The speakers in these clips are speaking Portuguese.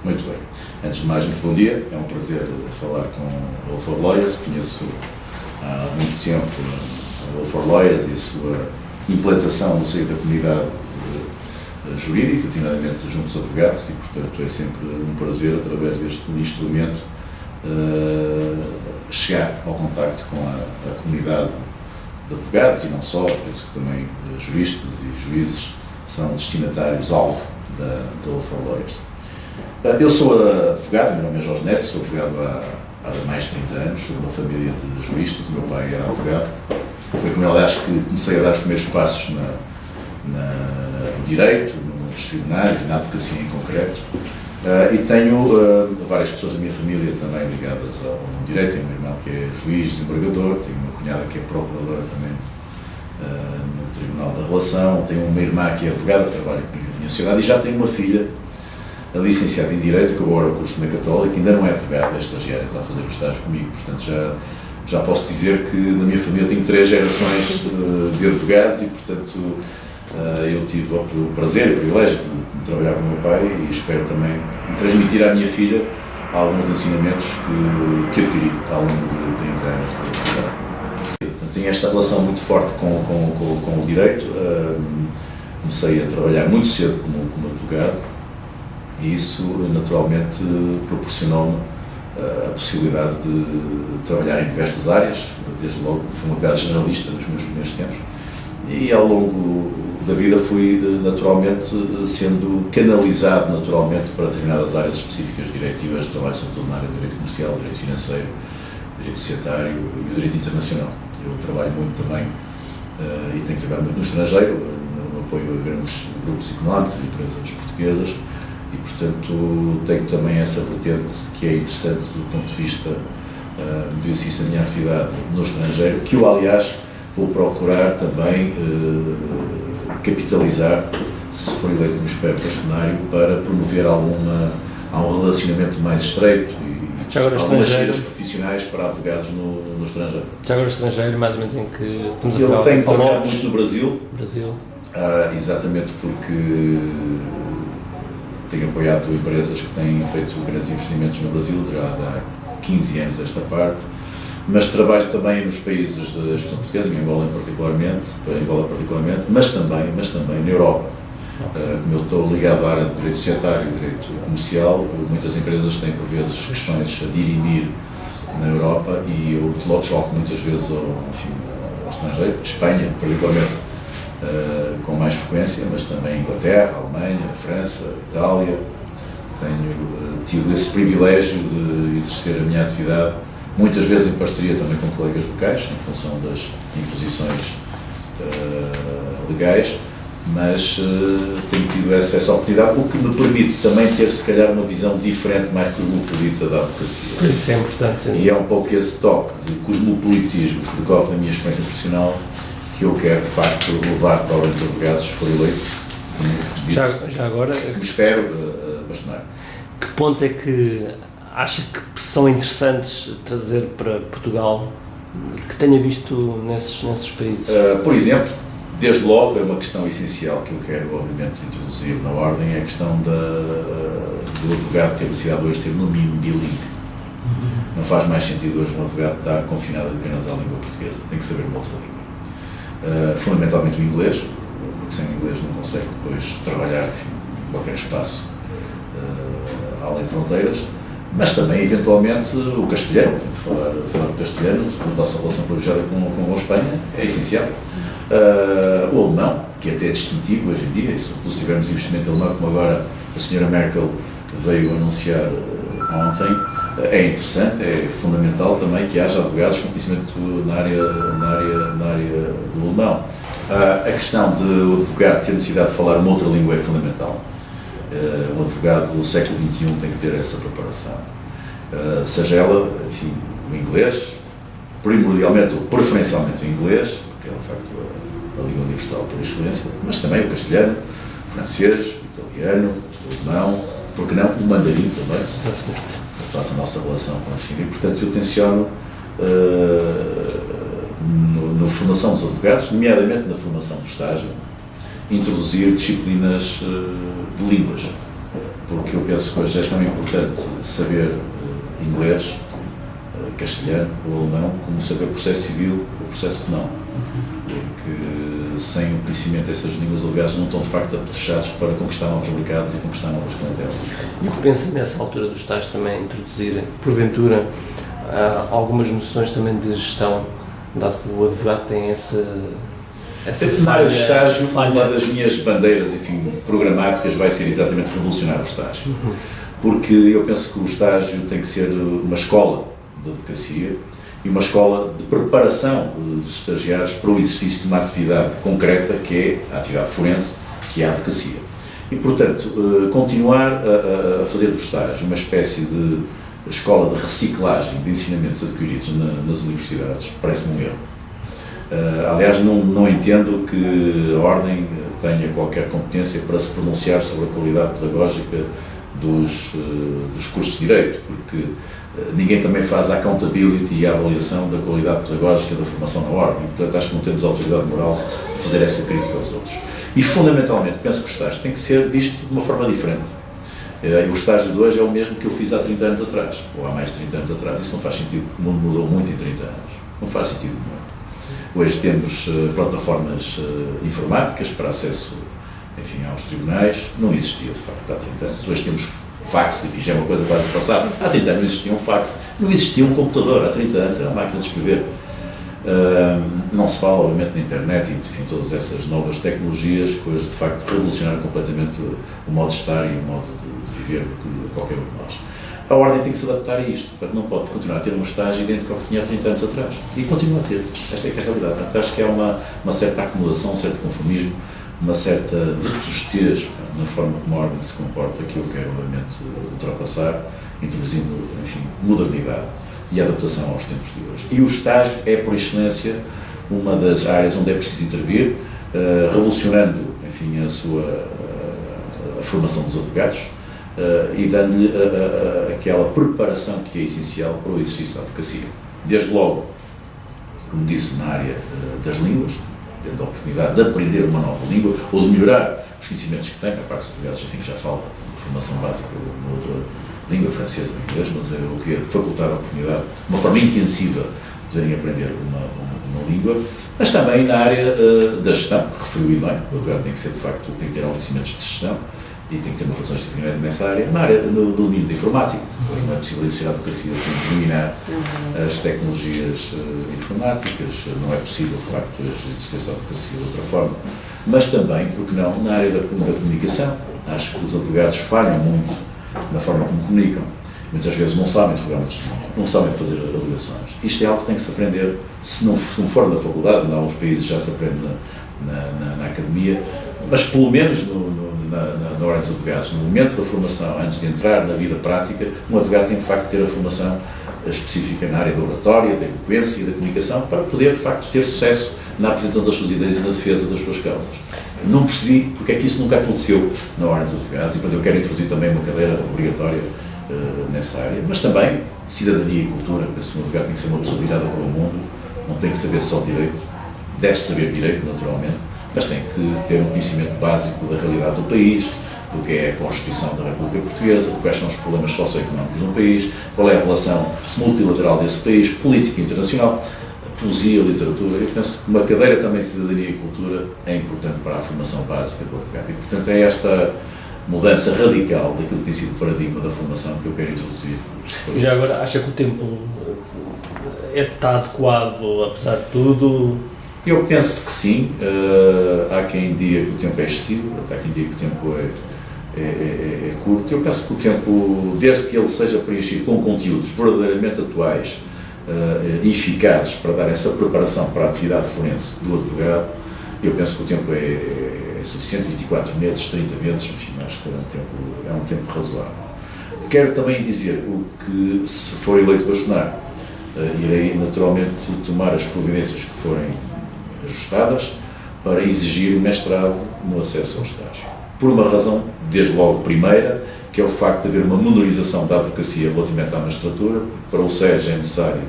Muito bem. Antes de mais, muito bom dia. É um prazer falar com a Law for Lawyers. Conheço há muito tempo a Law for Lawyers e a sua implantação no seio da comunidade jurídica, designadamente junto dos advogados, e, portanto, é sempre um prazer, através deste instrumento, chegar ao contacto com a comunidade de advogados, e não só. Penso que também juristas e juízes são destinatários-alvo da Law for Lawyers. Eu sou advogado, meu nome é Jorge Neto, sou advogado há mais de 30 anos, sou de uma família de juristas, o meu pai era advogado. Foi com ele, acho que comecei a dar os primeiros passos no direito, nos tribunais e na advocacia em concreto. E tenho várias pessoas da minha família também ligadas ao direito. Tenho um irmão que é juiz, desembargador, tenho uma cunhada que é procuradora também no Tribunal da Relação, tenho uma irmã que é advogada, trabalha comigo na minha sociedade, e já tenho uma filha licenciada em Direito, acabou agora o curso na Católica, ainda não é advogada, é estagiária, está a fazer o estágio comigo, portanto já posso dizer que na minha família tenho 3 gerações de advogados, e portanto eu tive o prazer e o privilégio de trabalhar com o meu pai, e espero também transmitir à minha filha alguns ensinamentos que adquiri ao longo de 30 anos de atividade. Tenho esta relação muito forte com o direito. Comecei a trabalhar muito cedo como advogado, e isso naturalmente proporcionou-me a possibilidade de trabalhar em diversas áreas. Desde logo fui um advogado generalista nos meus primeiros tempos, e ao longo da vida fui naturalmente sendo canalizado naturalmente para determinadas áreas específicas de direito, e hoje trabalho sobretudo na área do direito comercial, direito financeiro, direito societário e o direito internacional. Eu trabalho muito também e tenho trabalhado muito no estrangeiro, no apoio a grandes grupos económicos e empresas portuguesas, e portanto tenho também essa vertente que é interessante do ponto de vista de exercício da minha atividade no estrangeiro, que eu, aliás, vou procurar também capitalizar, se for eleito no espectro extraordinário, para promover há um relacionamento mais estreito e algumas saídas profissionais para advogados no estrangeiro. Já agora estrangeiro, mais ou menos em que estamos a falar? Eu tenho trabalhado Lopes, muito no Brasil. Exatamente porque tenho apoiado empresas que têm feito grandes investimentos no Brasil, já há 15 anos esta parte, mas trabalho também nos países da expressão portuguesa, em Angola particularmente, mas também na Europa. Como eu estou ligado à área do direito societário e direito comercial, muitas empresas têm por vezes questões a dirimir na Europa, e eu desloco muitas vezes ao estrangeiro, Espanha particularmente, com mais frequência, mas também Inglaterra, Alemanha, França, Itália. Tenho tido esse privilégio de exercer a minha atividade, muitas vezes em parceria também com colegas locais, em função das imposições legais, mas tenho tido essa oportunidade, o que me permite também ter, se calhar, uma visão diferente, mais cosmopolita da advocacia. Isso é importante, sim. E é um pouco esse toque de cosmopolitismo que decorre da minha experiência profissional que eu quero, de facto, levar para os advogados, se for eleito. Já agora, me espero bastonar. Que pontos é que acha que são interessantes trazer para Portugal, que tenha visto nesses países? Por exemplo, desde logo, é uma questão essencial que eu quero, obviamente, introduzir na ordem, é a questão do advogado ter necessidade hoje de ser, no mínimo, bilingue. Não faz mais sentido hoje um advogado estar confinado apenas à língua portuguesa, tem que saber uma outra língua. Fundamentalmente o inglês, porque sem inglês não consegue depois trabalhar em qualquer espaço além de fronteiras, mas também, eventualmente, o castelhano. Falar o castelhano, a nossa relação privilegiada com a Espanha, é essencial. O alemão, que até é distintivo hoje em dia, e sobretudo se tivermos investimento alemão, como agora a senhora Merkel veio anunciar ontem, é interessante, é fundamental também que haja advogados com conhecimento na área do alemão. A questão de o advogado ter necessidade de falar uma outra língua é fundamental. O advogado do século XXI tem que ter essa preparação. Seja ela, enfim, o inglês, primordialmente ou preferencialmente o inglês, porque é de facto a língua universal por excelência, mas também o castelhano, o francês, o italiano, o alemão, porque não o mandarim também. Passa a nossa relação com a China, e portanto eu tenciono na formação dos advogados, nomeadamente na formação do estágio, introduzir disciplinas de línguas, porque eu penso que hoje é tão importante saber inglês, castelhano ou alemão, como saber o processo civil ou o processo penal. Porque sem o conhecimento dessas línguas, aliás, não estão de facto apetrechados para conquistar novos mercados e conquistar novas clientelas. E o que pensa nessa altura do estágio também introduzir, porventura, algumas noções também de gestão, dado que o advogado tem essa na área do estágio, uma das minhas bandeiras, enfim, programáticas vai ser exatamente revolucionar o estágio. Porque eu penso que o estágio tem que ser uma escola de advocacia e uma escola de preparação dos estagiários para o exercício de uma atividade concreta, que é a atividade forense, que é a advocacia. E, portanto, continuar a fazer do estágio uma espécie de escola de reciclagem de ensinamentos adquiridos nas universidades parece-me um erro. Aliás, não entendo que a Ordem tenha qualquer competência para se pronunciar sobre a qualidade pedagógica dos cursos de Direito, porque ninguém também faz a accountability e a avaliação da qualidade pedagógica da formação na Ordem. Portanto, acho que não temos autoridade moral de fazer essa crítica aos outros. E, fundamentalmente, penso que o estágio tem que ser visto de uma forma diferente. O estágio de hoje é o mesmo que eu fiz há 30 anos atrás, ou há mais de 30 anos atrás. Isso não faz sentido, porque o mundo mudou muito em 30 anos. Não faz sentido nenhum. Hoje temos plataformas informáticas para acesso, enfim, aos tribunais. Não existia, de facto, há 30 anos. Hoje temos fax, enfim, já é uma coisa quase passada. Há 30 anos não existia um fax, não existia um computador. Há 30 anos era uma máquina de escrever. Não se fala, obviamente, na internet e, enfim, todas essas novas tecnologias que hoje, de facto, revolucionaram completamente o modo de estar e o modo de viver de qualquer um de nós. A Ordem tem que se adaptar a isto, porque não pode continuar a ter um estágio idêntico ao que tinha há 30 anos atrás. E continua a ter. Esta é que é a realidade. Portanto, acho que há uma certa acomodação, um certo conformismo, uma certa vetustez na forma como a Ordem se comporta, que eu quero, obviamente, ultrapassar, introduzindo, enfim, modernidade e adaptação aos tempos de hoje. E o estágio é, por excelência, uma das áreas onde é preciso intervir, revolucionando, enfim, a formação dos advogados, e dando-lhe aquela preparação que é essencial para o exercício da advocacia. Desde logo, como disse, na área das línguas, tendo a oportunidade de aprender uma nova língua ou de melhorar os conhecimentos que tem. A parte dos advogados, enfim, já fala de formação básica numa outra língua, francesa ou inglês, mas eu queria facultar a oportunidade, de uma forma intensiva, de poderem aprender uma língua, mas também na área da gestão, que referiu bem. O advogado tem que ser, de facto, tem que ter alguns conhecimentos de gestão e tem que ter uma função disciplinar nessa área, na área do domínio da informática, porque não é possível exercer a advocacia sem dominar as tecnologias informáticas, não é possível, de facto, exercer a advocacia de outra forma, mas também, porque não, na área da comunicação. Acho que os advogados falham muito na forma como comunicam. Muitas vezes não sabem interrogar não sabem fazer alegações. Isto é algo que tem que se aprender, se não for na faculdade, em alguns países já se aprende na academia, mas pelo menos na ordem dos advogados, no momento da formação, antes de entrar na vida prática, um advogado tem de facto ter a formação específica na área da oratória, da eloquência e da comunicação para poder de facto ter sucesso na apresentação das suas ideias e na defesa das suas causas. Não percebi porque é que isso nunca aconteceu na ordem dos advogados e, portanto, eu quero introduzir também uma cadeira obrigatória nessa área, mas também cidadania e cultura. Penso que um advogado tem que ser uma pessoa virada para o mundo, não tem que saber só direito, deve saber direito, naturalmente, mas tem que ter um conhecimento básico da realidade do país, do que é a Constituição da República Portuguesa, de quais são os problemas socioeconómicos de um país, qual é a relação multilateral desse país, política internacional, poesia, literatura. Eu penso que uma cadeira também de cidadania e cultura é importante para a formação básica do advogado. E, portanto, é esta mudança radical daquilo que tem sido o paradigma da formação que eu quero introduzir. Já agora, acha que o tempo está adequado, apesar de tudo? Eu penso que sim. Há quem diga que o tempo é excessivo, há quem diga que o tempo é curto. Eu penso que o tempo, desde que ele seja preenchido com conteúdos verdadeiramente atuais e eficazes para dar essa preparação para a atividade forense do advogado, eu penso que o tempo é suficiente, 24 meses, 30 meses, enfim, acho que é um tempo razoável. Quero também dizer que, se for eleito bastonário, irei naturalmente tomar as providências que forem ajustadas para exigir o mestrado no acesso ao estágio. Por uma razão, desde logo primeira, que é o facto de haver uma menorização da advocacia relativamente à magistratura, porque para o SEG é necessário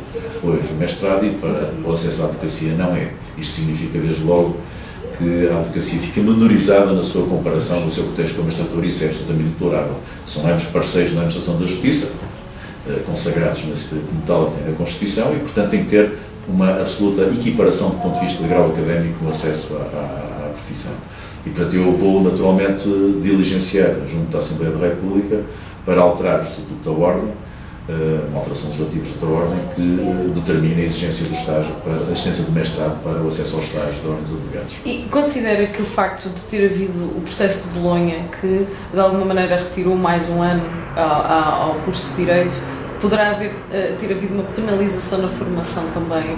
hoje o mestrado e para o acesso à advocacia não é. Isto significa, desde logo, que que a advocacia fica menorizada na sua comparação, no seu contexto como magistratura, isso é absolutamente deplorável. São ambos parceiros na administração da justiça, consagrados como tal até na Constituição, e portanto tem que ter uma absoluta equiparação do ponto de vista de grau académico no acesso à profissão. E portanto eu vou naturalmente diligenciar junto da Assembleia da República para alterar o Estatuto da Ordem, uma alteração legislativa da Ordem que determina a exigência do estágio, para a existência do mestrado para o acesso ao estágio da Ordem dos Advogados. E considera que o facto de ter havido o processo de Bolonha, que de alguma maneira retirou mais um ano ao curso de Direito, poderá ter havido uma penalização na formação também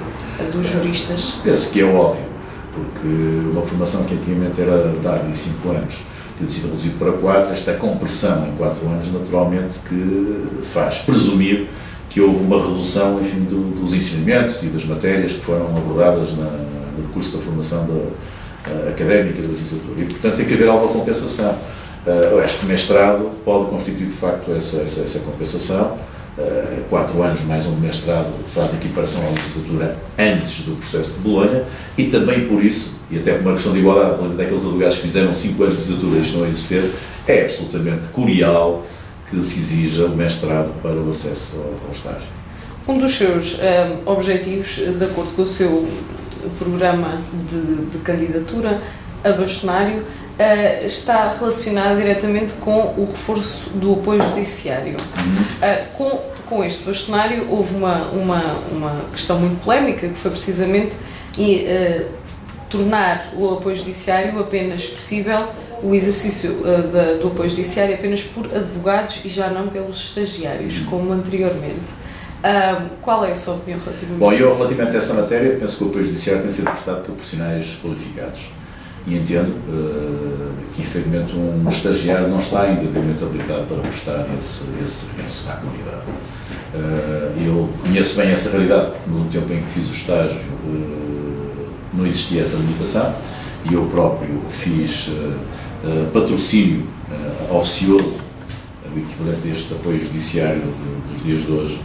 dos juristas? Penso que é óbvio, porque uma formação que antigamente era dada em 5 anos, ter sido reduzido para 4, esta compressão em 4 anos, naturalmente, que faz presumir que houve uma redução, enfim, dos ensinamentos e das matérias que foram abordadas no curso da formação académica da licenciatura. E, portanto, tem que haver alguma compensação. Eu acho que o mestrado pode constituir, de facto, essa compensação. 4 anos mais um mestrado faz equiparação à licenciatura antes do processo de Bolonha, e também por isso, e até por uma questão de igualdade, relativamente àqueles advogados que fizeram 5 anos de licenciatura e isto não exercer, é absolutamente curial que se exija o mestrado para o acesso ao estágio. Um dos seus objetivos, de acordo com o seu programa de candidatura a bastonário, está relacionado diretamente com o reforço do apoio judiciário. Com este bastonário houve uma questão muito polémica, que foi precisamente tornar o apoio judiciário apenas possível, o exercício do apoio judiciário apenas por advogados e já não pelos estagiários, como anteriormente. Qual é a sua opinião relativamente a isso? Bom, eu relativamente a essa matéria penso que o apoio judiciário tem sido prestado por profissionais qualificados. E entendo que, efetivamente, um estagiário não está ainda devidamente habilitado para prestar esse serviço à comunidade. Eu conheço bem essa realidade, porque no tempo em que fiz o estágio não existia essa limitação, e eu próprio fiz patrocínio oficioso, o equivalente a este apoio judiciário dos dias de hoje,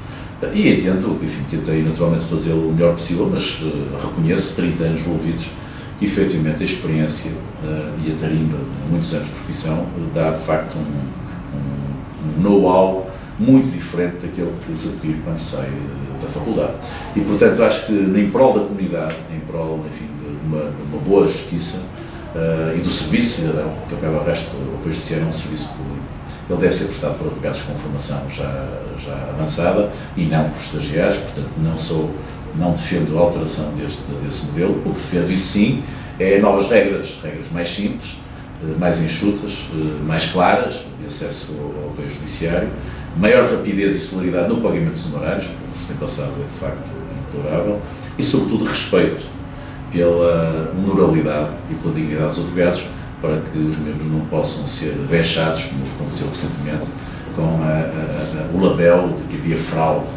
e entendo, enfim, tentei naturalmente fazê-lo o melhor possível, mas reconheço 30 anos envolvidos, que efetivamente a experiência e a tarimba de muitos anos de profissão dá de facto um know-how muito diferente daquele que se adquire quando sai da faculdade. E portanto acho que em prol da comunidade, em prol, enfim, de uma boa justiça e do serviço cidadão, que acaba o resto, o apoio judiciário é um serviço público, ele deve ser prestado por advogados com formação já avançada e não por estagiários, portanto não defendo a alteração desse modelo. O que defendo, isso sim, é novas regras mais simples, mais enxutas, mais claras, de acesso ao apoio judiciário, maior rapidez e celeridade no pagamento dos honorários, porque se tem passado é de facto implorável, e sobretudo respeito pela honorabilidade e pela dignidade dos advogados, para que os membros não possam ser vexados, como aconteceu recentemente, com o label de que havia fraude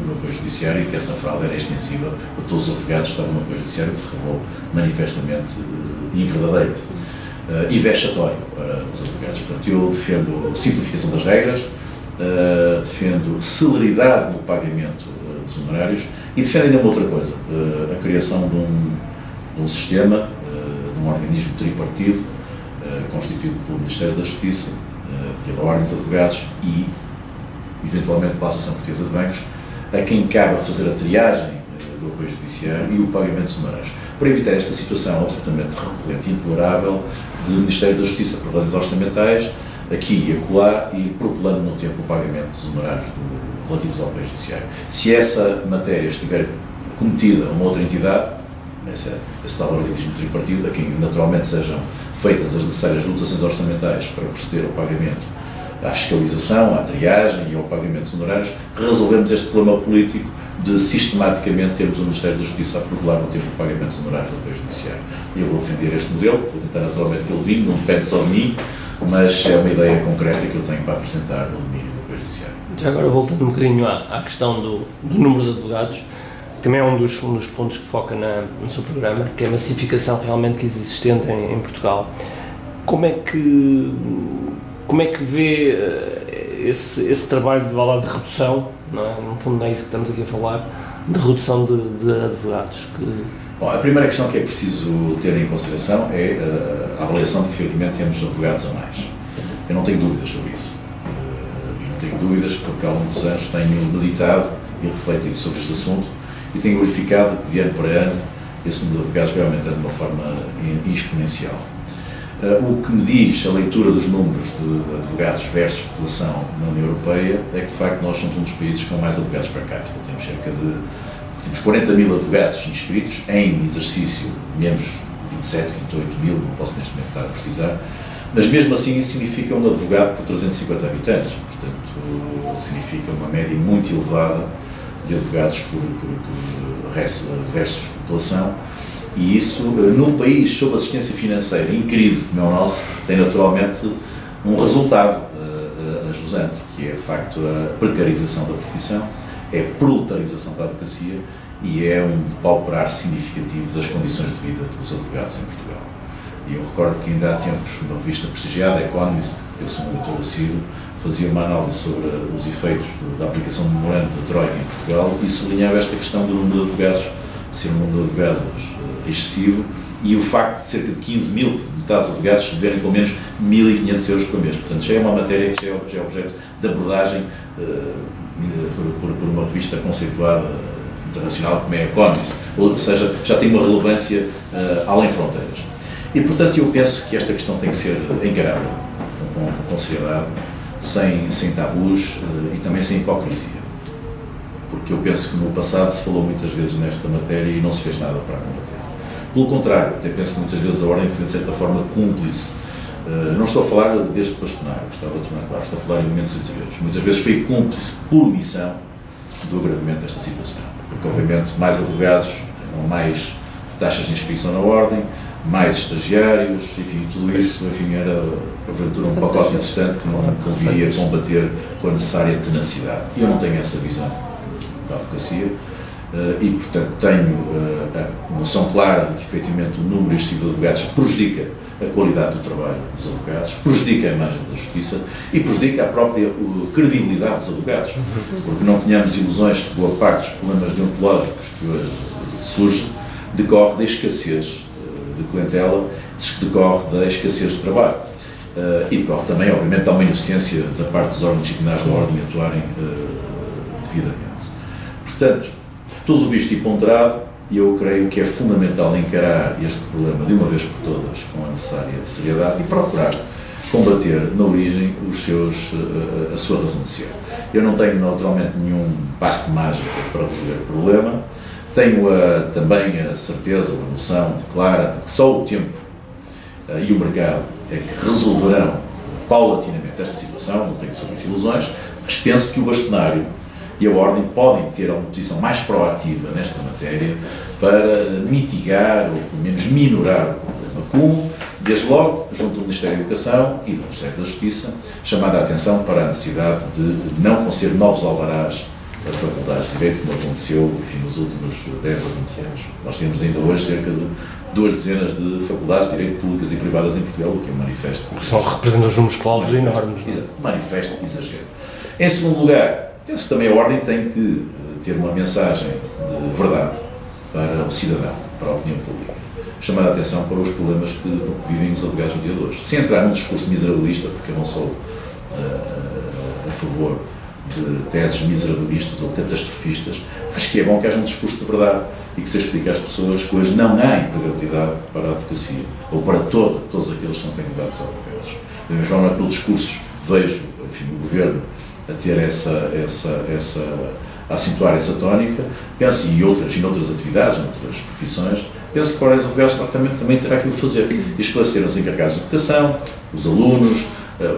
no apoio judiciário e que essa fraude era extensiva a todos os advogados que estavam no apoio judiciário, que se revelou manifestamente inverdadeiro e vexatório para os advogados. Portanto, eu defendo simplificação das regras, defendo celeridade no pagamento dos honorários e defendo ainda uma outra coisa, a criação de um sistema, de um organismo tripartido, constituído pelo Ministério da Justiça, pela Ordem dos Advogados e, eventualmente, pela Associação Portuguesa de Bancos, a quem cabe fazer a triagem do apoio judiciário e o pagamento dos honorários, para evitar esta situação absolutamente recorrente e implorável de Ministério da Justiça por razões orçamentais, aqui e acolá, e propelando no tempo o pagamento dos honorários relativos ao apoio judiciário. Se essa matéria estiver cometida a uma outra entidade, esse tal organismo tripartido, a quem naturalmente sejam feitas as necessárias dotações orçamentais para proceder ao pagamento, à fiscalização, à triagem e ao pagamento dos honorários, resolvemos este problema político de sistematicamente termos o Ministério da Justiça a provelar no tempo o pagamento dos honorários do apoio judiciário. Eu vou defender este modelo, vou tentar naturalmente que ele vingue, não depende só de mim, mas é uma ideia concreta que eu tenho para apresentar no domínio do apoio judiciário. Já agora, voltando um bocadinho à questão do número de advogados, também é um dos pontos que foca no seu programa, que é a massificação realmente que existe existente em Portugal. Como é que vê esse trabalho de redução, não é? No fundo é isso que estamos aqui a falar, de redução de advogados? Bom, a primeira questão que é preciso ter em consideração é a avaliação de que efetivamente temos advogados a mais. Eu não tenho dúvidas sobre isso. E não tenho dúvidas porque ao longo dos anos tenho meditado e refletido sobre este assunto e tenho verificado que de ano para ano esse número de advogados vai aumentando de uma forma exponencial. O que me diz a leitura dos números de advogados versus população na União Europeia é que, de facto, nós somos um dos países com mais advogados per capita. Temos 40 mil advogados inscritos em exercício, menos 27, 28 mil, não posso neste momento estar a precisar, mas mesmo assim isso significa um advogado por 350 habitantes, portanto significa uma média muito elevada de advogados versus população, e isso, num país sob assistência financeira em crise como é o nosso, tem naturalmente um resultado ajusante, que é de facto a precarização da profissão, é a proletarização da advocacia e é um depauperar significativo das condições de vida dos advogados em Portugal. E eu recordo que ainda há tempos uma revista prestigiada, Economist, que eu sou um leitor assíduo, fazia uma análise sobre os efeitos da aplicação do memorando da Troika em Portugal e sublinhava esta questão do número de advogados ser um número de advogados excessivo e o facto de cerca de 15 mil deputados advogados viverem com menos 1.500 euros por mês. Portanto, já é uma matéria que já é objeto de abordagem por uma revista conceituada internacional como é a Economist, ou seja, já tem uma relevância além fronteiras. E, portanto, eu penso que esta questão tem que ser encarada com seriedade, sem tabus e também sem hipocrisia. Porque eu penso que no passado se falou muitas vezes nesta matéria e não se fez nada para a combater. Pelo contrário, até penso que muitas vezes a ordem foi de certa forma cúmplice. Não estou a falar deste bastonário, gostava de tornar claro, estou a falar em momentos anteriores. Muitas vezes foi cúmplice por omissão do agravamento desta situação. Porque, obviamente, mais advogados, mais taxas de inscrição na ordem, mais estagiários, enfim, tudo isso, enfim, era, porventura, um pacote interessante que não conseguia combater com a necessária tenacidade. E eu não tenho essa visão da advocacia e, portanto, tenho a noção clara de que, efetivamente, o número excessivo de advogados prejudica a qualidade do trabalho dos advogados, prejudica a imagem da justiça e prejudica a própria credibilidade dos advogados, porque não tenhamos ilusões que boa parte dos problemas deontológicos que hoje surgem decorre da escassez de clientela, decorre da escassez de trabalho e decorre também, obviamente, da uma ineficiência da parte dos órgãos disciplinares da ordem atuarem devidamente. Portanto, tudo visto e ponderado, eu creio que é fundamental encarar este problema de uma vez por todas com a necessária seriedade e procurar combater na origem a sua razão de ser. Eu não tenho naturalmente nenhum passe de mágica para resolver o problema, tenho também a certeza, a noção clara de que só o tempo e o mercado é que resolverão paulatinamente esta situação, não tenho sobre isso ilusões, mas penso que o bastonário e a ordem podem ter uma posição mais proativa nesta matéria para mitigar ou pelo menos minorar o problema comum, desde logo junto do Ministério da Educação e do Ministério da Justiça, chamando a atenção para a necessidade de não conceder novos alvarás a faculdades de Direito, como aconteceu, enfim, nos últimos 10 a 20 anos. Nós temos ainda hoje cerca de 2 dezenas de faculdades de Direito públicas e privadas em Portugal, o que é um manifesto. Representam os números clausos enormes. Manifesto exagero. Em segundo lugar, penso que também a ordem tem que ter uma mensagem de verdade para o cidadão, para a opinião pública, chamar a atenção para os problemas que vivem os advogados no dia de hoje. Sem entrar num discurso miserabilista, porque eu não sou a favor de teses miserabilistas ou catastrofistas, acho que é bom que haja um discurso de verdade e que se explique às pessoas que hoje não há empregabilidade para a advocacia, ou para todos aqueles que são candidatos a advogados. Da mesma forma, pelos discursos, vejo, enfim, o Governo a ter a acentuar essa tónica, penso, e noutras atividades, noutras profissões, penso que para os advogados também terá que o fazer, e esclarecer os encarregados de educação, os alunos,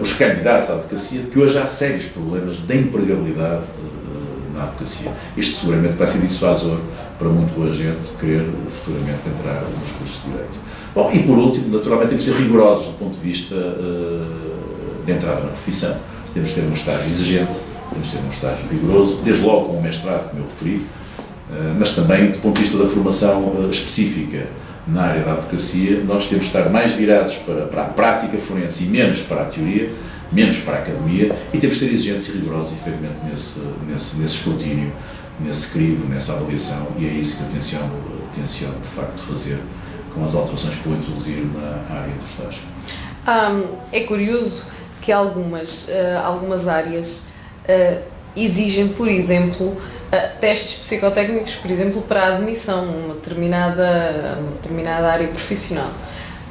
os candidatos à advocacia, de que hoje há sérios problemas de empregabilidade na advocacia. Isto seguramente vai ser dissuasor para muito boa gente querer futuramente entrar nos cursos de Direito. Bom, e por último, naturalmente, temos de ser rigorosos do ponto de vista de entrada na profissão. Temos de ter um estágio exigente, temos de ter um estágio rigoroso, desde logo com o mestrado, como eu referi, mas também do ponto de vista da formação específica na área da advocacia, nós temos de estar mais virados para a prática forense e menos para a teoria, menos para a academia, e temos de ser exigentes e rigorosos, efetivamente, nesse escrutínio, nesse crivo, nessa avaliação, e é isso que eu tenciono tenciono, de facto, fazer com as alterações que vou introduzir na área do estágio. É curioso que algumas áreas exigem, por exemplo, testes psicotécnicos, por exemplo, para a admissão a uma determinada área profissional.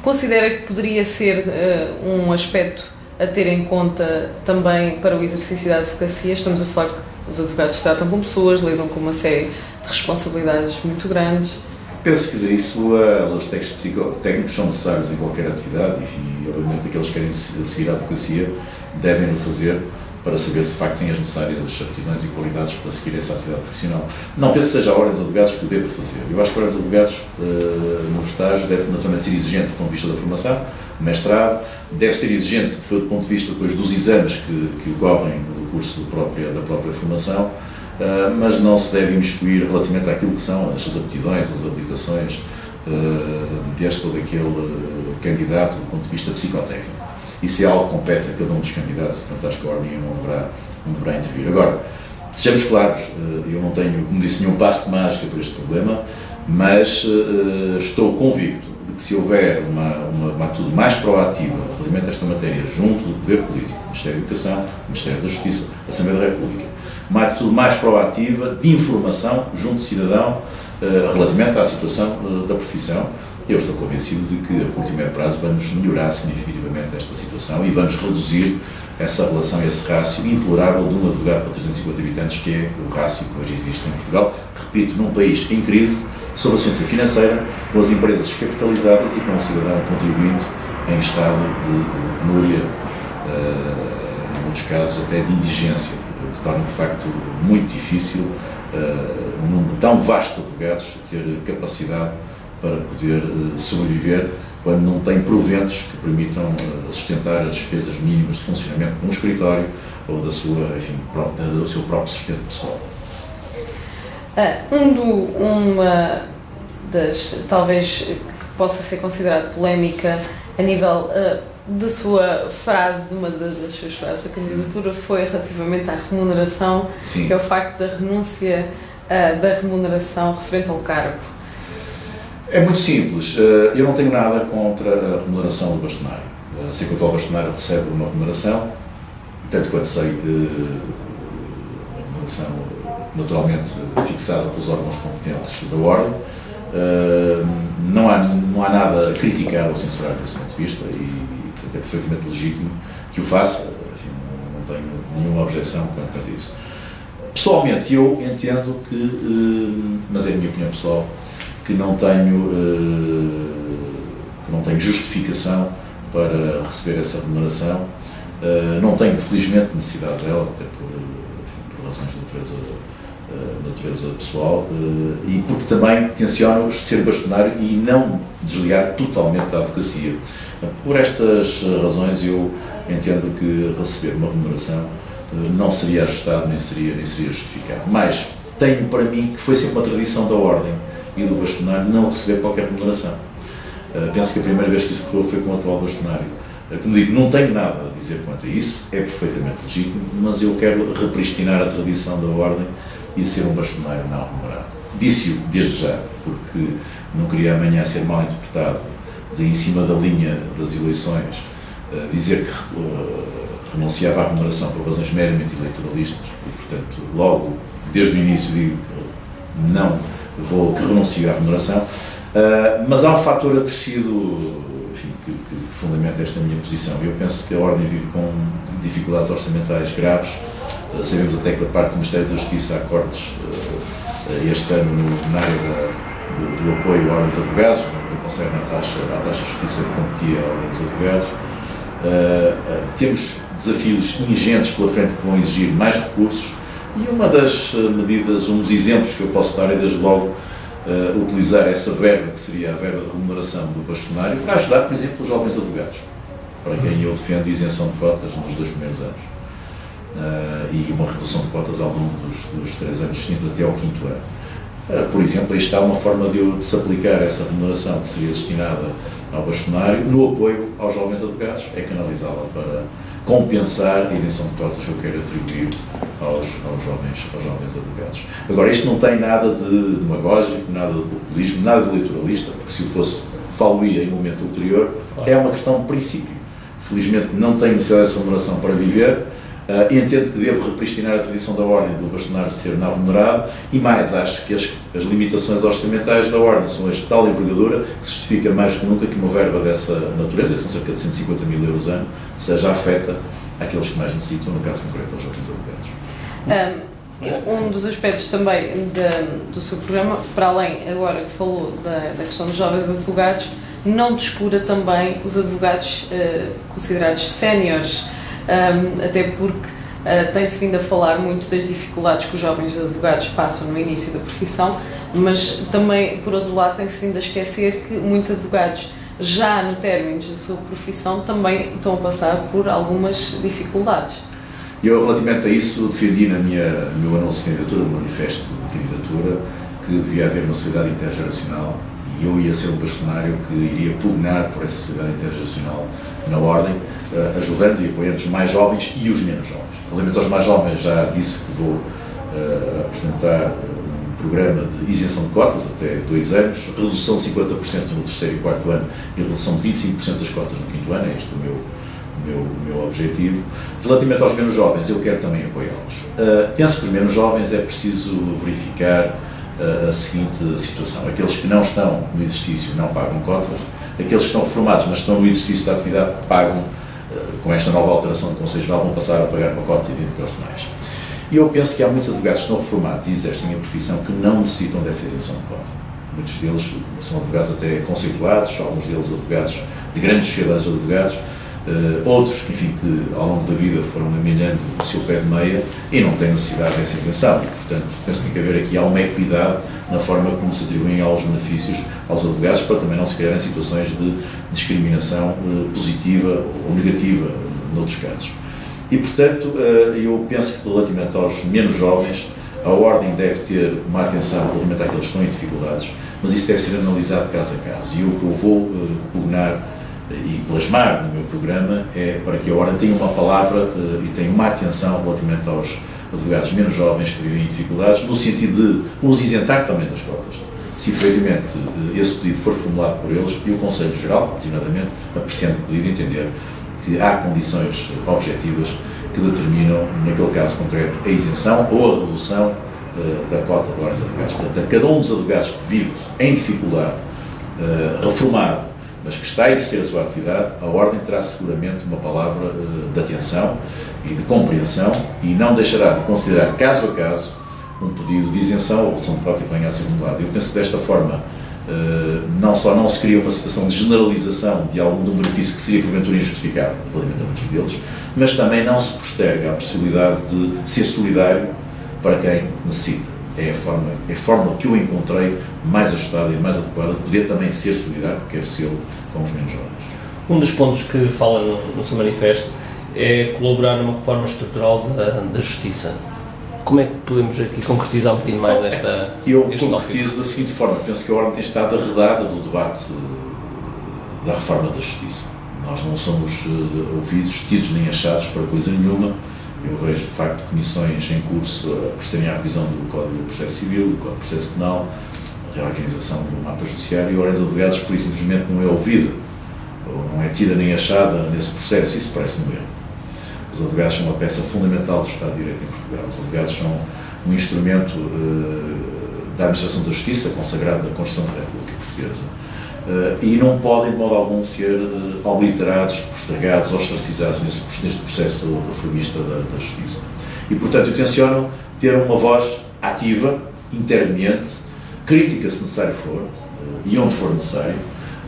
Considera que poderia ser um aspecto a ter em conta também para o exercício da advocacia? Estamos a falar que os advogados tratam com pessoas, lidam com uma série de responsabilidades muito grandes. Penso que os testes psicotécnicos são necessários em qualquer atividade e, obviamente, aqueles que querem seguir a advocacia devem o fazer para saber se de facto têm as necessárias aptidões e qualidades para seguir essa atividade profissional. Não penso que seja a Ordem dos Advogados que o deva fazer. Eu acho que a Ordem dos Advogados, no estágio, deve naturalmente ser exigente do ponto de vista da formação, mestrado, deve ser exigente do ponto de vista depois dos exames que ocorrem no curso da própria formação, mas não se deve imiscuir relativamente àquilo que são as aptidões, as habilitações deste ou daquele candidato do ponto de vista psicotécnico. Isso é algo que compete a cada um dos candidatos, portanto acho que a Ordem não deverá intervir. Agora, sejamos claros, eu não tenho, como disse, nenhum passo de mágica para este problema, mas estou convicto de que se houver uma atitude mais proativa relativamente a esta matéria junto do Poder Político, Ministério da Educação, Ministério da Justiça, Assembleia da República, uma atitude mais proativa de informação junto do cidadão relativamente à situação da profissão, eu estou convencido de que a curto e médio prazo vamos melhorar significativamente esta situação e vamos reduzir essa relação, esse rácio implorável de um advogado para 350 habitantes, que é o rácio que hoje existe em Portugal, repito, num país em crise, sob a ciência financeira, com as empresas descapitalizadas e com o cidadão contribuinte em estado de penúria, em muitos casos até de indigência, o que torna de facto muito difícil um número tão vasto de advogados ter capacidade para poder sobreviver quando não tem proventos que permitam sustentar as despesas mínimas de funcionamento de um escritório ou do seu próprio sustento pessoal. Uma das, talvez, que possa ser considerada polémica a nível da sua frase, de uma das suas frases da candidatura, foi relativamente à remuneração, Sim. que é o facto da renúncia da remuneração referente ao cargo. É muito simples. Eu não tenho nada contra a remuneração do bastonário. Sei que o atual bastonário recebe uma remuneração, tanto quanto sei, uma remuneração naturalmente fixada pelos órgãos competentes da Ordem. Não há nada a criticar ou censurar desse ponto de vista e portanto, é perfeitamente legítimo que o faça. Enfim, não tenho nenhuma objeção quanto a isso. Pessoalmente, eu entendo que, mas é a minha opinião pessoal, que não tenho justificação para receber essa remuneração. Não tenho, felizmente, necessidade dela, até por razões de natureza pessoal, e porque também tenciono ser bastonário e não desligar totalmente da advocacia. Por estas razões, eu entendo que receber uma remuneração não seria ajustado, nem seria justificado. Mas tenho para mim que foi sempre uma tradição da Ordem e do bastonário não receber qualquer remuneração. Penso que a primeira vez que isso ocorreu foi com o atual bastonário. Como digo, não tenho nada a dizer quanto a isso, é perfeitamente legítimo, mas eu quero repristinar a tradição da Ordem e ser um bastonário não remunerado. Disse-o desde já, porque não queria amanhã ser mal interpretado de em cima da linha das eleições, dizer que renunciava à remuneração por razões meramente eleitoralistas e, portanto, logo, desde o início digo que renuncio à remuneração, mas há um fator acrescido, enfim, que fundamenta esta minha posição. Eu penso que a Ordem vive com dificuldades orçamentais graves. Sabemos até que da parte do Ministério da Justiça há cortes este ano na área do apoio à Ordem dos Advogados, no que concerne à taxa de justiça que competia à Ordem dos Advogados. Temos desafios ingentes pela frente que vão exigir mais recursos e uma das medidas, um dos exemplos que eu posso dar é, desde logo, utilizar essa verba, que seria a verba de remuneração do bastonário, para ajudar, por exemplo, os jovens advogados, para quem eu defendo isenção de cotas nos 2 primeiros anos e uma redução de cotas ao longo dos 3 anos seguintes até ao 5º ano. Por exemplo, aí está uma forma de se aplicar essa remuneração que seria destinada ao bastonário no apoio aos jovens advogados, é canalizá-la para compensar a isenção de cotas que eu quero atribuir aos jovens advogados. Agora, isto não tem nada de demagógico, nada de populismo, nada de eleitoralista, porque se o fosse, falo-ia em momento ulterior, é uma questão de princípio. Felizmente não tenho necessidade dessa remuneração para viver, entendo que devo repristinar a tradição da Ordem do bastonário ser não remunerado e mais, acho que as limitações orçamentais da Ordem são de tal envergadura que se justifica mais que nunca que uma verba dessa natureza, que são cerca de 150 mil euros ano, seja afeta àqueles que mais necessitam, no caso concreto aos jovens advogados. Um dos aspectos também do seu programa, para além agora que falou da questão dos jovens advogados, não descura também os advogados considerados séniores, até porque tem-se vindo a falar muito das dificuldades que os jovens advogados passam no início da profissão, mas também, por outro lado, tem-se vindo a esquecer que muitos advogados, já no término da sua profissão, também estão a passar por algumas dificuldades. Eu, relativamente a isso, defendi no meu anúncio de candidatura, no manifesto de candidatura, que devia haver uma sociedade intergeracional e eu ia ser um bastonário que iria pugnar por essa sociedade intergeracional na Ordem, ajudando e apoiando os mais jovens e os menos jovens. Relativamente aos mais jovens, já disse que vou apresentar um programa de isenção de cotas até 2 anos, redução de 50% no 3º e 4º ano e redução de 25% das cotas no 5º ano, é este o meu objetivo. Relativamente aos menos jovens, eu quero também apoiá-los. Penso que os menos jovens é preciso verificar a seguinte situação: aqueles que não estão no exercício não pagam cotas, aqueles que estão reformados mas estão no exercício da atividade pagam, com esta nova alteração do Conselho Geral, vão passar a pagar uma cota idêntica aos demais. E eu penso que há muitos advogados que estão reformados e exercem a profissão que não necessitam dessa isenção de cota. Muitos deles são advogados até conceituados, alguns deles advogados de grandes sociedades de advogados, outros que, enfim, que ao longo da vida foram amelhando o seu pé de meia e não têm necessidade dessa isenção. E, portanto, penso que tem que haver aqui alguma equidade na forma como se atribuem aos benefícios aos advogados, para também não se criarem situações de discriminação positiva ou negativa, noutros casos. E, portanto, eu penso que, relativamente aos menos jovens, a Ordem deve ter uma atenção relativamente àqueles que estão em dificuldades, mas isso deve ser analisado caso a caso. E o que eu vou pugnar e plasmar no meu programa é para que a Ordem tenha uma palavra e tenha uma atenção relativamente aos advogados menos jovens que vivem em dificuldades, no sentido de os isentar também das cotas. Se efetivamente esse pedido for formulado por eles e o Conselho Geral, designadamente, apreciando o pedido, entender que há condições objetivas que determinam, naquele caso concreto, a isenção ou a redução da cota de horas advogados. Portanto, a cada um dos advogados que vive em dificuldade, reformado, mas que está a exercer a sua atividade, a Ordem terá seguramente uma palavra de atenção e de compreensão e não deixará de considerar, caso a caso, um pedido de isenção ou redução de cota que venha a ser formulado. Eu penso que desta forma não só não se cria uma situação de generalização de algum benefício que seria porventura injustificado, relativamente a muitos deles, mas também não se posterga a possibilidade de ser solidário para quem necessita. É a fórmula que eu encontrei mais ajustada e mais adequada de poder também ser solidário, quero ser com os menos jovens. Um dos pontos que fala no seu manifesto é colaborar numa reforma estrutural da Justiça. Como é que podemos aqui concretizar um bocadinho mais Eu concretizo da seguinte forma: penso que a Ordem tem estado arredada do debate da reforma da Justiça. Nós não somos ouvidos, tidos nem achados para coisa nenhuma. Eu vejo, de facto, comissões em curso a procederem à revisão do Código de Processo Civil, do Código de Processo Penal, a reorganização do mapa judiciário, e a Ordem dos Advogados, por isso, simplesmente não é ouvida, ou não é tida nem achada nesse processo. Isso parece-me um erro. Os advogados são uma peça fundamental do Estado de Direito em Portugal. Os advogados são um instrumento da administração da justiça, consagrado na Constituição da República Portuguesa. E não podem, de modo algum, ser obliterados, postergados, ostracizados neste processo reformista da justiça. E, portanto, eu tenciono ter uma voz ativa, interveniente, crítica, se necessário for, e onde for necessário,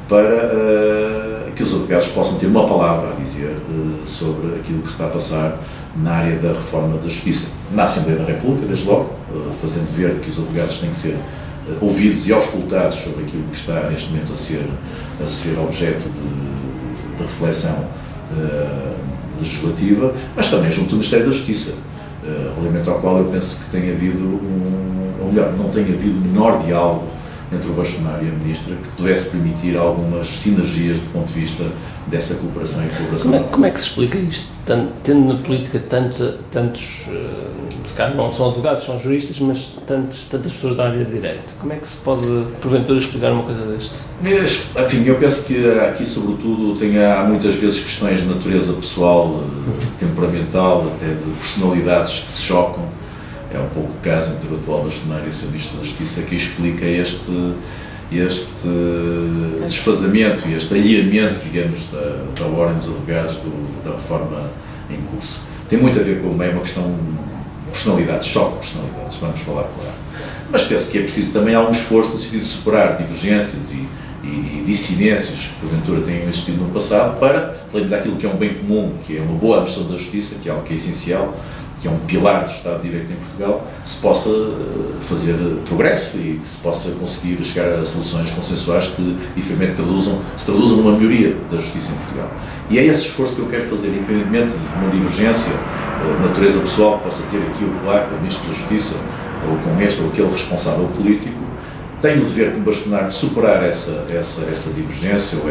para que os advogados possam ter uma palavra a dizer sobre aquilo que se está a passar na área da reforma da justiça. Na Assembleia da República, desde logo, fazendo ver que os advogados têm que ser ouvidos e auscultados sobre aquilo que está neste momento a ser objeto de reflexão legislativa, mas também junto do Ministério da Justiça, relativamente ao qual eu penso que tem havido ou melhor, não tem havido menor diálogo entre o bastonário e a ministra que pudesse permitir algumas sinergias do ponto de vista dessa cooperação e colaboração. Como é que se explica isto, tendo na política tantos, se calhar não são advogados, são juristas, mas tantas pessoas da área de direito? Como é que se pode, porventura, explicar uma coisa deste? Enfim, eu penso que aqui, sobretudo, há muitas vezes questões de natureza pessoal, temperamental, até de personalidades que se chocam. É um pouco o caso entre o atual bastonário e o Sr. Ministro da Justiça que explica este desfazamento e este alinhamento, digamos, da Ordem dos Advogados da reforma em curso. Tem muito a ver com uma questão de personalidades, choque de personalidades, vamos falar claro. Mas penso que é preciso também algum esforço no sentido de superar divergências e dissidências que porventura tenham existido no passado para, além daquilo que é um bem comum, que é uma boa administração da justiça, que é algo que é essencial, que é um pilar do Estado de Direito em Portugal, se possa fazer progresso e que se possa conseguir chegar a soluções consensuais que, efetivamente, se traduzam numa melhoria da justiça em Portugal. E é esse esforço que eu quero fazer, independentemente de uma divergência de natureza pessoal que possa ter aqui ou lá com o Ministro da Justiça, ou com este ou aquele responsável político, tenho o dever como bastonário de superar essa divergência ou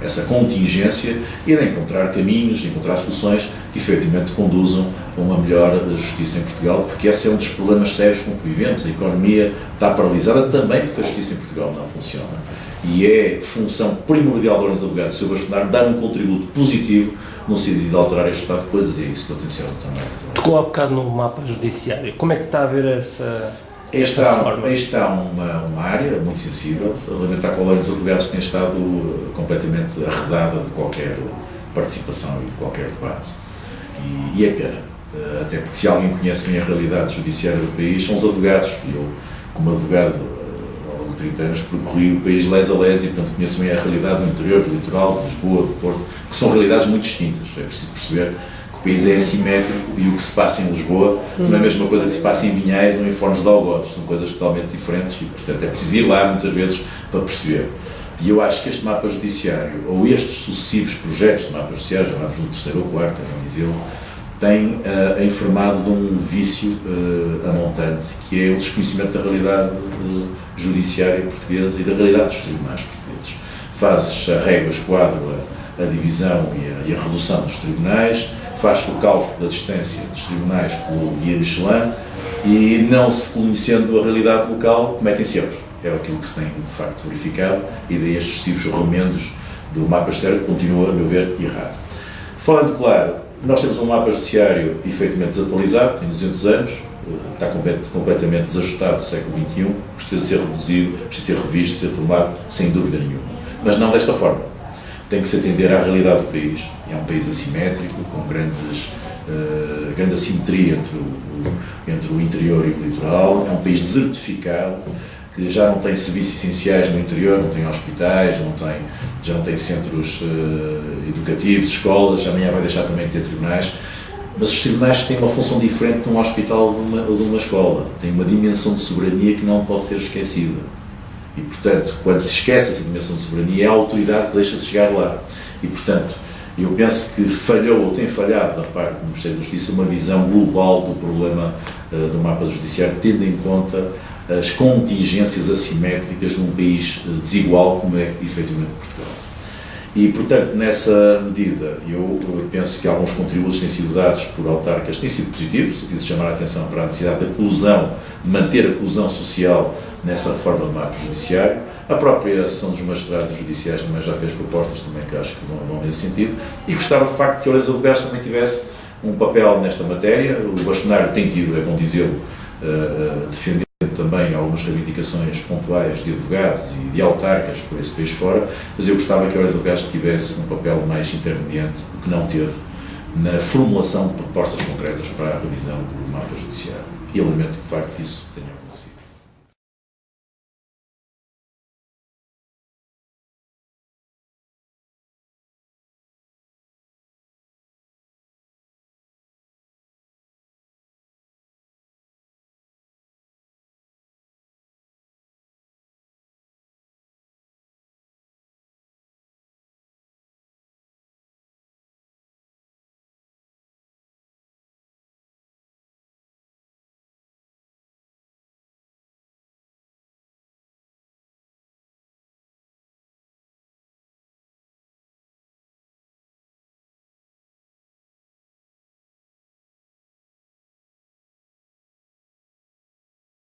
essa contingência e de encontrar caminhos, de encontrar soluções que efetivamente conduzam a uma melhor justiça em Portugal, porque esse é um dos problemas sérios com que vivemos. A economia está paralisada também porque a justiça em Portugal não funciona. E é função primordial da Ordem dos Advogados, do Sr. Bastonário, dar um contributo positivo no sentido de alterar este estado de coisas, e é isso que eu tenciono também. Tocou há bocado no mapa judiciário. Como é que está a ver essa forma? Esta uma área muito sensível, relativamente à qual a Ordem dos Advogados tem estado completamente arredada de qualquer participação e de qualquer debate. E é pena, até porque se alguém conhece bem a realidade judiciária do país, são os advogados. E eu, como advogado, ao longo de 30 anos, percorri o país les a les e, portanto, conheço bem a realidade do interior, do litoral, de Lisboa, do Porto, que são realidades muito distintas. É preciso perceber que o país é assimétrico e o que se passa em Lisboa não é a mesma coisa que se passa em Vinhais ou em Fornos de Algodos. São coisas totalmente diferentes e, portanto, é preciso ir lá muitas vezes para perceber. E eu acho que este mapa judiciário, ou estes sucessivos projetos de mapas judiciários, chamados no terceiro ou quarto, não dizê-lo, têm informado de um vício amontante, que é o desconhecimento da realidade judiciária portuguesa e da realidade dos tribunais portugueses. Fazes a régua, quadro, a divisão e a redução dos tribunais, faz o cálculo da distância dos tribunais pelo guia Michelin e, não se conhecendo a realidade local, cometem-se erros. É aquilo que se tem, de facto, verificado, e daí estes sucessivos remendos do mapa judiciário que continua, a meu ver, errado. Falando claro, nós temos um mapa judiciário efetivamente desatualizado, tem 200 anos, está completamente desajustado do século XXI, precisa ser reduzido, precisa ser revisto, precisa ser reformado, sem dúvida nenhuma. Mas não desta forma. Tem que se atender à realidade do país. É um país assimétrico, com grande assimetria entre o interior e o litoral, é um país desertificado, que já não tem serviços essenciais no interior, não tem hospitais, já não tem centros educativos, escolas, amanhã vai deixar também de ter tribunais, mas os tribunais têm uma função diferente de um hospital ou de uma escola, têm uma dimensão de soberania que não pode ser esquecida. E, portanto, quando se esquece essa dimensão de soberania, é a autoridade que deixa de chegar lá. E, portanto, eu penso que falhou ou tem falhado da parte do Ministério da Justiça uma visão global do problema do mapa judiciário, tendo em conta as contingências assimétricas num país desigual como é efetivamente Portugal. E, portanto, nessa medida, eu penso que alguns contributos têm sido dados por autarcas, têm sido positivos, no sentido de chamar a atenção para a necessidade da coesão, de manter a coesão social nessa reforma do mapa judiciário. A própria Associação dos Magistrados Judiciais também já fez propostas também que acho que vão nesse sentido, e gostava de facto que a Ordem dos Advogados também tivesse um papel nesta matéria. O bastonário tem tido, é bom dizê-lo, defendendo também algumas reivindicações pontuais de advogados e de autarcas por esse país fora, mas eu gostava que a Ordem dos Advogados tivesse um papel mais intermediante, o que não teve, na formulação de propostas concretas para a revisão do mapa judiciário. E lamento de facto que isso tenha acontecido.